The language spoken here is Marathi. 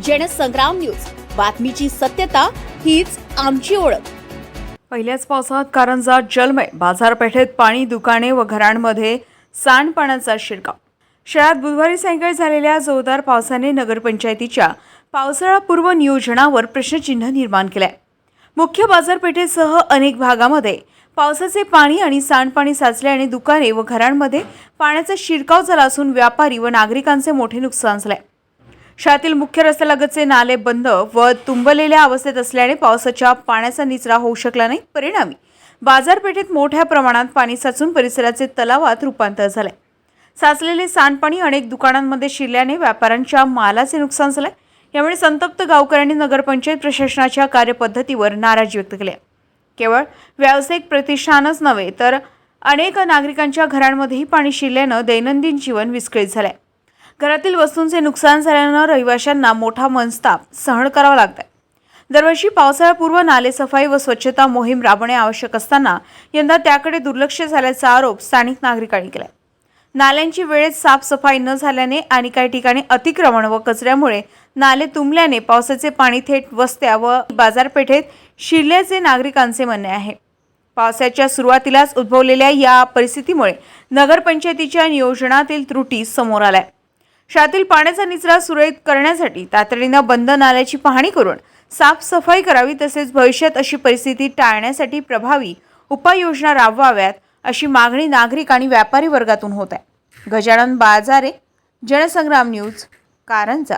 जनसंग्राम न्यूज, बातमीची सत्यता हीच आमची ओळख। पहिल्याच पावसात कारंजा जलमय, बाजारपेठेत पाणी, दुकाने व घरांमध्ये सांडपाण्याचा शिरकाव। शहरात बुधवारी सायंकाळी झालेल्या जोरदार पावसाने नगरपंचायतीच्या पावसाळापूर्व नियोजनावर प्रश्नचिन्ह निर्माण केले। मुख्य बाजारपेठेसह अनेक भागामध्ये पावसाचे पाणी आणि सांडपाणी साचले आणि दुकाने व घरांमध्ये पाण्याचा शिरकाव झाला असून व्यापारी व नागरिकांचे मोठे नुकसान झाले। शहरातील मुख्य रस्त्यालगतचे नाले बंद व तुंबलेल्या अवस्थेत असल्याने पावसाच्या पाण्याचा निचरा होऊ शकला नाही। परिणामी बाजारपेठेत मोठ्या प्रमाणात पाणी साचून परिसराचे तलावात रूपांतर झाले। साचलेले सांडपाणी अनेक दुकानांमध्ये शिरल्याने व्यापाऱ्यांच्या मालाचे नुकसान झाले। यामुळे संतप्त गावकऱ्यांनी नगरपंचायत प्रशासनाच्या कार्यपद्धतीवर नाराजी व्यक्त केली। केवळ व्यावसायिक प्रतिष्ठानच नव्हे तर अनेक नागरिकांच्या घरांमध्येही पाणी शिरल्याने दैनंदिन जीवन विस्कळीत झाले। घरातील वस्तूंचे नुकसान झाल्याने रहिवाशांना मोठा मनस्ताप सहन करावा लागत आहे। दरवर्षी पावसाळ्यापूर्व नाले सफाई व स्वच्छता मोहीम राबवणे आवश्यक असताना यंदा त्याकडे दुर्लक्ष झाल्याचा आरोप स्थानिक नागरिकांनी केला। नाल्यांची वेळेत साफसफाई न झाल्याने आणि काही ठिकाणी अतिक्रमण व कचऱ्यामुळे नाले तुंबल्याने पावसाचे पाणी थेट वस्त्या व बाजारपेठेत शिरल्याचे नागरिकांचे म्हणणे आहे। पावसाच्या सुरुवातीलाच उद्भवलेल्या या परिस्थितीमुळे नगरपंचायतीच्या नियोजनातील त्रुटी समोर आल्या। शहरातील पाण्याचा निचरा सुरळीत करण्यासाठी तातडीने बंद नाल्याची पाहणी करून साफसफाई करावी, तसेच भविष्यात अशी परिस्थिती टाळण्यासाठी प्रभावी उपाययोजना राबवाव्यात अशी मागणी नागरिक आणि व्यापारी वर्गातून होत आहे। गजानन बाजारे, जनसंग्राम न्यूज, कारंजा।